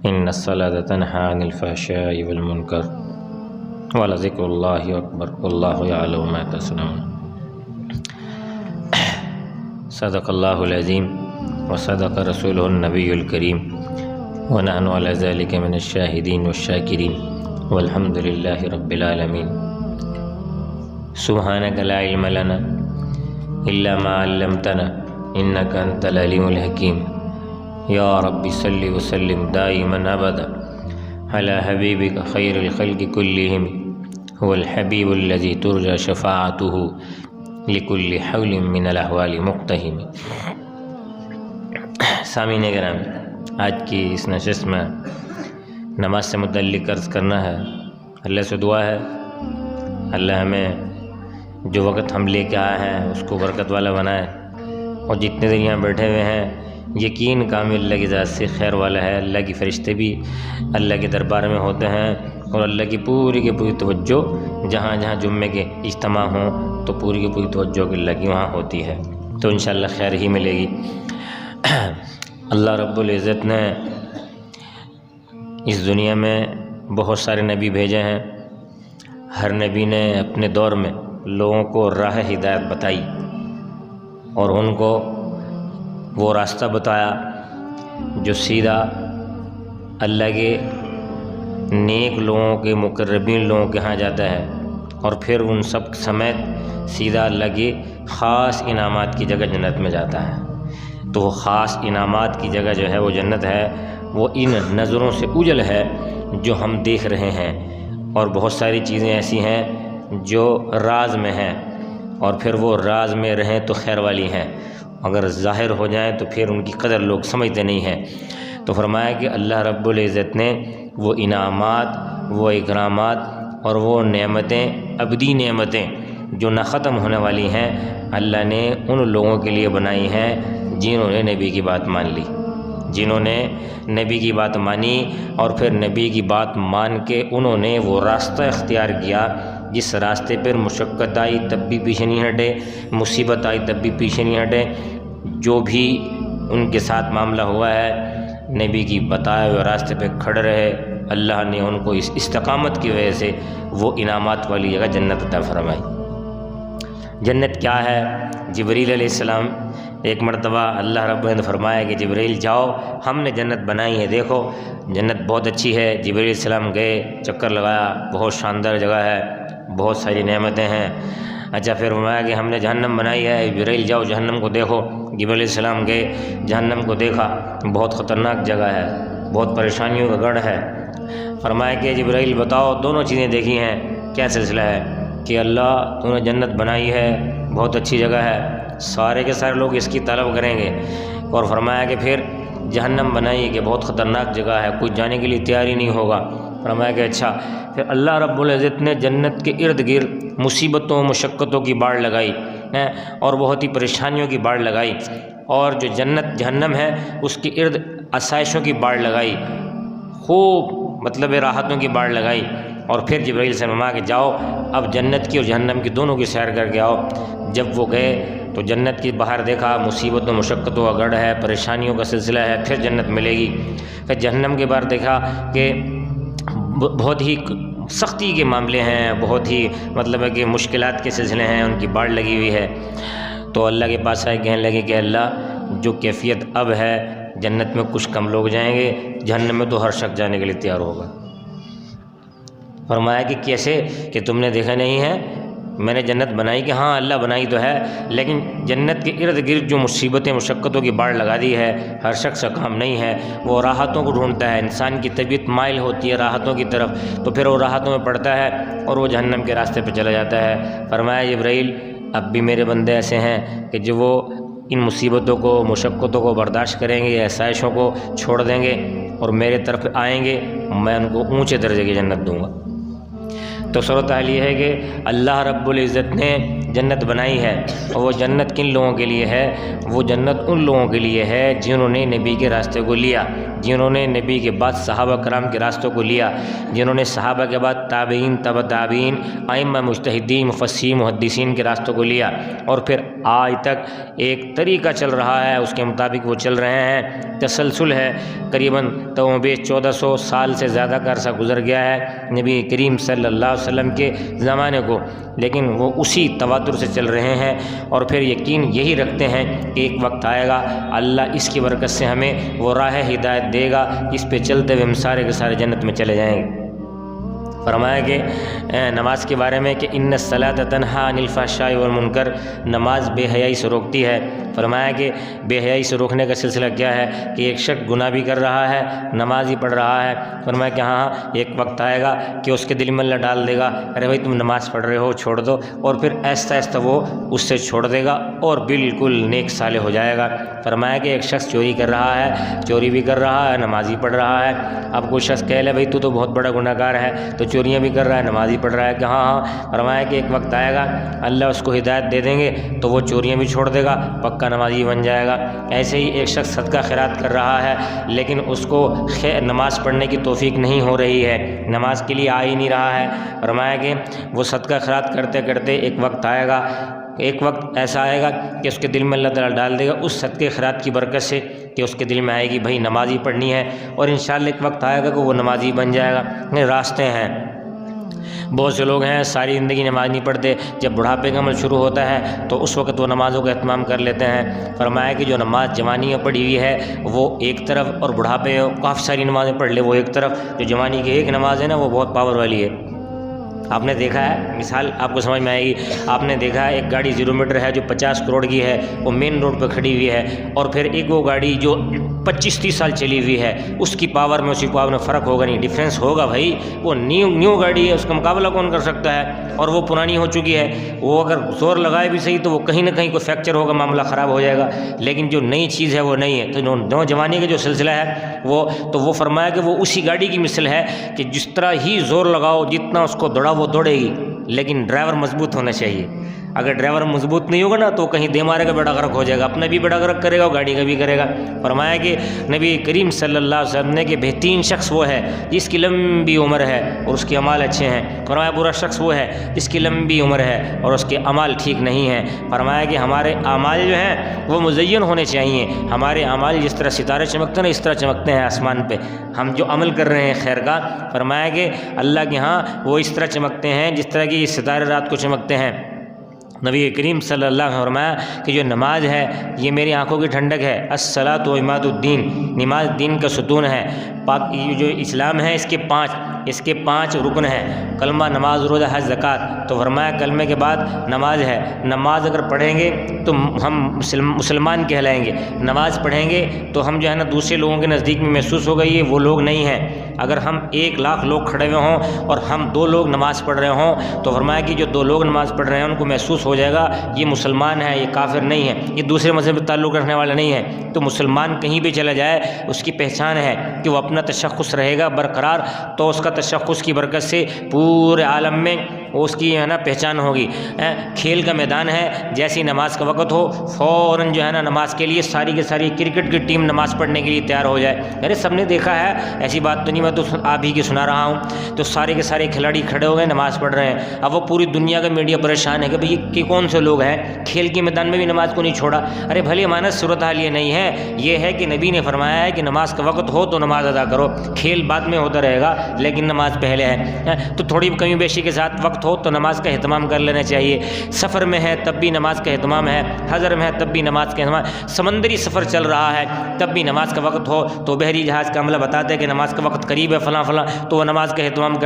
إن الصلاة تنهى عن الفحشاء والمنكر ولذكر الله أكبر والله يعلم ما تصنعون. صدق الله العظيم وصدق رسوله النبي الكريم ونحن على ذلك من الشاهدين والشاكرين والحمد لله رب العالمين. سبحانك لا علم لنا إلا ما علمتنا إنك أنت العليم الحكيم. يا رب صل وسلم دائما أبدا على حبيبك خير الخلق كلهم هو الحبيب الذي ترجى شفاعته لكل حول من الأحوال مقتحم. سامعین کرام، آج کی اس نشست میں نماز سے متعلق عرض کرنا ہے. اللہ سے دعا ہے اللہ ہمیں جو وقت ہم لے کے آئے ہیں اس کو برکت والا بنائے، اور جتنے دن یہاں بیٹھے ہوئے ہیں یقین کامل اللہ کی ذات سے خیر والا ہے. اللہ کی فرشتے بھی اللہ کے دربار میں ہوتے ہیں، اور اللہ کی پوری توجہ جہاں جہاں جمعے کے اجتماع ہوں تو پوری کی پوری توجہ اللہ کی وہاں ہوتی ہے، تو انشاءاللہ خیر ہی ملے گی. اللہ رب العزت نے اس دنیا میں بہت سارے نبی بھیجے ہیں. ہر نبی نے اپنے دور میں لوگوں کو راہ ہدایت بتائی اور ان کو وہ راستہ بتایا جو سیدھا اللہ کے نیک لوگوں کے مقربین لوگوں کے ہاں جاتا ہے، اور پھر ان سب سمیت سیدھا اللہ کی خاص انعامات کی جگہ جنت میں جاتا ہے. تو وہ خاص انعامات کی جگہ جو ہے وہ جنت ہے، وہ ان نظروں سے اوجھل ہے جو ہم دیکھ رہے ہیں، اور بہت ساری چیزیں ایسی ہیں جو راز میں ہیں، اور پھر وہ راز میں رہیں تو خیر والی ہیں، اگر ظاہر ہو جائیں تو پھر ان کی قدر لوگ سمجھتے نہیں ہیں. تو فرمایا کہ اللہ رب العزت نے وہ انعامات، وہ اکرامات اور وہ نعمتیں، ابدی نعمتیں جو نہ ختم ہونے والی ہیں، اللہ نے ان لوگوں کے لیے بنائی ہیں جنہوں نے نبی کی بات مان لی، جنہوں نے نبی کی بات مانی، اور پھر نبی کی بات مان کے انہوں نے وہ راستہ اختیار کیا جس راستے پر مشقت آئی تب بھی پیچھے نہیں ہٹے، مصیبت آئی تب بھی پیچھے نہیں ہٹے. جو بھی ان کے ساتھ معاملہ ہوا ہے نبی کی بتائے ہوئے راستے پہ کھڑے رہے، اللہ نے ان کو اس استقامت کی وجہ سے وہ انعامات والی جگہ جنت عطا فرمائی. جنت کیا ہے؟ جبریل علیہ السلام ایک مرتبہ اللہ رب نے فرمایا کہ جبریل جاؤ ہم نے جنت بنائی ہے، دیکھو جنت بہت اچھی ہے. جبریل علیہ السلام گئے، چکر لگایا، بہت شاندار جگہ ہے، بہت ساری نعمتیں ہیں. اچھا پھر فرمایا کہ ہم نے جہنم بنائی ہے، جبریل جاؤ جہنم کو دیکھو. جبریل علیہ السلام گئے، جہنم کو دیکھا، بہت خطرناک جگہ ہے، بہت پریشانیوں کا گڑھ ہے. فرمایا کہ جبریل بتاؤ دونوں چیزیں دیکھی ہیں، کیا سلسلہ ہے؟ کہ اللہ تو نے جنت بنائی ہے، بہت اچھی جگہ ہے، سارے کے سارے لوگ اس کی طلب کریں گے. اور فرمایا کہ پھر جہنم بنائی کہ بہت خطرناک جگہ ہے، کوئی جانے کے لیے تیار ہی نہیں ہوگا. فرمایا کہ اچھا. پھر اللہ رب العزت نے جنت کے ارد گرد مصیبتوں مشقتوں کی باڑ لگائی اور بہت ہی پریشانیوں کی باڑ لگائی، اور جو جہنم ہے اس کے ارد آسائشوں کی باڑ لگائی، خوب مطلب راحتوں کی باڑ لگائی. اور پھر جبرائیل سے فرمایا کہ جاؤ اب جنت کی اور جہنم کی دونوں کی سیر کر کے آؤ. جب وہ گئے تو جنت کی باہر دیکھا مصیبتوں مشقتوں کا گڑھ ہے، پریشانیوں کا سلسلہ ہے، پھر جنت ملے گی. پھر جہنم کے باہر دیکھا کہ بہت ہی سختی کے معاملے ہیں، بہت ہی مطلب ہے کہ مشکلات کے سلسلے ہیں، ان کی باڑ لگی ہوئی ہے. تو اللہ کے پاس آئے، کہنے لگے کہ اللہ جو کیفیت اب ہے جنت میں کچھ کم لوگ جائیں گے، جہنم میں تو ہر شخص جانے کے لیے تیار ہوگا. فرمایا کہ کیسے؟ کہ تم نے دیکھا نہیں ہے میں نے جنت بنائی؟ کہ ہاں اللہ بنائی تو ہے، لیکن جنت کے ارد گرد جو مصیبتیں مشقتوں کی باڑ لگا دی ہے ہر شخص کا کام نہیں ہے. وہ راحتوں کو ڈھونڈتا ہے، انسان کی طبیعت مائل ہوتی ہے راحتوں کی طرف، تو پھر وہ راحتوں میں پڑتا ہے اور وہ جہنم کے راستے پہ چلا جاتا ہے. فرمایا جبرائیل اب بھی میرے بندے ایسے ہیں کہ جو وہ ان مصیبتوں کو مشقتوں کو برداشت کریں گے، آسائشوں کو چھوڑ دیں گے اور میرے طرف آئیں گے، میں ان کو اونچے درجے کی جنت دوں گا. تو صورتحال یہ ہے کہ اللہ رب العزت نے جنت بنائی ہے، اور وہ جنت کن لوگوں کے لیے ہے؟ وہ جنت ان لوگوں کے لیے ہے جنہوں نے نبی کے راستے کو لیا، جنہوں نے نبی کے بعد صحابہ کرام کے راستوں کو لیا، جنہوں نے صحابہ کے بعد تابعین، تبع تابعین، ائمہ مجتہدین، مفسرین، محدثین کے راستوں کو لیا، اور پھر آج تک ایک طریقہ چل رہا ہے، اس کے مطابق وہ چل رہے ہیں، تسلسل ہے۔ قریباً 1400 سال سے زیادہ کا عرصہ گزر گیا ہے نبی کریم صلی اللہ علیہ وسلم کے زمانے کو، لیکن وہ اسی تواتر سے چل رہے ہیں، اور پھر یقین یہی رکھتے ہیں کہ ایک وقت آئے گا اللہ اس کی برکت سے ہمیں وہ راہ ہدایت دے گا جس پہ چلتے ہوئے ہم سارے کے سارے جنت میں چلے جائیں گے۔ فرمایا کہ نماز کے بارے میں کہ ان الصلاۃ تنہی عن الفحشاء والمنکر، نماز بے حیائی سے روکتی ہے۔ فرمایا کہ بے حیائی سے روکنے کا سلسلہ کیا ہے کہ ایک شخص گناہ بھی کر رہا ہے، نماز ہی پڑھ رہا ہے، فرمایا کہ ہاں ایک وقت آئے گا کہ اس کے دل میں اللہ ڈال دے گا ارے بھائی تم نماز پڑھ رہے ہو چھوڑ دو، اور پھر آہستہ آہستہ وہ اس سے چھوڑ دے گا اور بالکل نیک صالح ہو جائے گا۔ فرمایا کہ ایک شخص چوری کر رہا ہے، چوری بھی کر رہا ہے، نماز ہی پڑھ رہا ہے۔ اب کوئی شخص کہہ لے بھائی تو بہت بڑا گناہ گار ہے، تو چوریاں بھی کر رہا ہے، نماز ہی پڑھ رہا ہے، کہ ہاں فرمایا کہ ایک وقت آئے گا اللہ اس کو ہدایت دے دیں گے تو وہ چوریاں بھی چھوڑ دے گا، پکا نمازی بن جائے گا۔ ایسے ہی ایک شخص صدقہ خیرات کر رہا ہے لیکن اس کو نماز پڑھنے کی توفیق نہیں ہو رہی ہے، نماز کے لیے آ ہی نہیں رہا ہے، فرمایا کہ وہ صدقہ خیرات کرتے کرتے ایک وقت آئے گا، ایک وقت ایسا آئے گا کہ اس کے دل میں اللہ تعالیٰ ڈال دے گا اس صدقے خیرات کی برکت سے کہ اس کے دل میں آئے گی بھائی نماز ہی پڑھنی ہے، اور انشاءاللہ ایک وقت آئے گا کہ وہ نمازی بن جائے گا۔ یہ راستے ہیں۔ بہت سے لوگ ہیں ساری زندگی نماز نہیں پڑھتے، جب بڑھاپے کا عمل شروع ہوتا ہے تو اس وقت وہ نمازوں کا اہتمام کر لیتے ہیں۔ فرمایا کہ جو نماز جوانی میں پڑھی ہوئی ہے وہ ایک طرف، اور بڑھاپے میں کافی ساری نمازیں پڑھ لے وہ ایک طرف، جو جوانی کی ایک نماز ہے نا وہ بہت پاور والی ہے۔ آپ نے دیکھا ہے، مثال آپ کو سمجھ میں آئے گی، آپ نے دیکھا ہے ایک گاڑی 0 میٹر ہے جو 50 کروڑ کی ہے، وہ مین روڈ پہ کھڑی ہوئی ہے، اور پھر ایک وہ گاڑی جو 25-30 سال چلی ہوئی ہے، اس کی پاور میں اسی پاور میں فرق ہوگا نہیں، ڈیفرنس ہوگا بھائی، وہ نیو گاڑی ہے، اس کا مقابلہ کون کر سکتا ہے، اور وہ پرانی ہو چکی ہے، وہ اگر زور لگائے بھی صحیح تو وہ کہیں نہ کہیں کوئی فریکچر ہوگا، معاملہ خراب ہو جائے گا، لیکن جو نئی چیز ہے وہ نہیں ہے۔ تو نوجوانی کا جو سلسلہ ہے وہ فرمایا کہ وہ اسی گاڑی کی مثل ہے کہ جس طرح ہی زور لگاؤ جتنا اس کو دوڑا وہ دوڑے گی، لیکن ڈرائیور مضبوط ہونا چاہیے۔ اگر ڈرائیور مضبوط نہیں ہوگا نا تو کہیں دے مارے کا بیڑا غرق ہو جائے گا، اپنا بھی بیڑا غرق کرے گا اور گاڑی کا بھی کرے گا۔ فرمایا کہ نبی کریم صلی اللہ علیہ وسلم نے کہ بہترین شخص وہ ہے جس کی لمبی عمر ہے اور اس کے اعمال اچھے ہیں۔ فرمایا برا شخص وہ ہے جس کی لمبی عمر ہے اور اس کے اعمال ٹھیک نہیں ہیں۔ فرمایا کہ ہمارے اعمال جو ہیں وہ مزین ہونے چاہیے، ہمارے اعمال جس طرح ستارے چمکتے ہیں نا اس طرح چمکتے ہیں آسمان پہ، ہم جو عمل کر رہے ہیں خیر کا، فرمایا کہ اللہ کے ہاں وہ اس طرح چمکتے ہیں جس طرح کہ یہ ستارے رات کو چمکتے ہیں۔ نبی کریم صلی اللہ علیہ وسلم نے فرمایا کہ جو نماز ہے یہ میری آنکھوں کی ٹھنڈک ہے، الصلاۃ و عماد الدین، نماز دین کا ستون ہے۔ پاک یہ جو اسلام ہے اس کے پانچ رکن ہیں، کلمہ، نماز، روزہ، حج، زکوٰۃ۔ تو فرمایا کلمے کے بعد نماز ہے، نماز اگر پڑھیں گے تو ہم مسلمان کہلائیں گے، نماز پڑھیں گے تو ہم جو ہے نا دوسرے لوگوں کے نزدیک میں محسوس ہوگا یہ وہ لوگ نہیں ہیں۔ اگر ہم 1,00,000 لوگ کھڑے ہوئے ہوں اور ہم 2 لوگ نماز پڑھ رہے ہوں تو فرمایا کہ جو 2 لوگ نماز پڑھ رہے ہیں ان کو محسوس ہو جائے گا یہ مسلمان ہے، یہ کافر نہیں ہے، یہ دوسرے مذہب سے تعلق رکھنے والا نہیں ہے۔ تو مسلمان کہیں بھی چلا جائے اس کی پہچان ہے کہ وہ اپنا تشخص رہے گا برقرار، تو اس کا تشخص کی برکت سے پورے عالم میں اس کی ہے نا پہچان ہوگی۔ کھیل کا میدان ہے، جیسی نماز کا وقت ہو فوراً جو ہے نا نماز کے لیے ساری کی ساری کرکٹ کی ٹیم نماز پڑھنے کے لیے تیار ہو جائے۔ ارے سب نے دیکھا ہے، ایسی بات تو نہیں، میں تو آپ ہی کی سنا رہا ہوں۔ تو سارے کے سارے کھلاڑی کھڑے ہو گئے نماز پڑھ رہے ہیں، اب وہ پوری دنیا کا میڈیا پریشان ہے کہ بھئی یہ کون سے لوگ ہیں، کھیل کے میدان میں بھی نماز کو نہیں چھوڑا۔ ارے بھلے مانس صورتحال یہ نہیں ہے، یہ ہے کہ نبی نے فرمایا ہے کہ نماز کا وقت ہو تو نماز ادا کرو، کھیل بعد میں ہوتا رہے گا لیکن نماز پہلے ہے۔ تو تھوڑی کمی بیشی کے ساتھ وقت ہو تو نماز کا اہتمام کر لینا چاہیے۔ سفر میں ہے تب بھی نماز کا اہتمام ہے، حضر میں ہے تب بھی نماز کا اہتمام، سمندری سفر چل رہا ہے تب بھی نماز کا وقت ہو تو بحری جہاز کا عملہ بتاتے ہیں کہ نماز کا وقت قریب ہے فلاں فلاں، تو وہ نماز کا اہتمام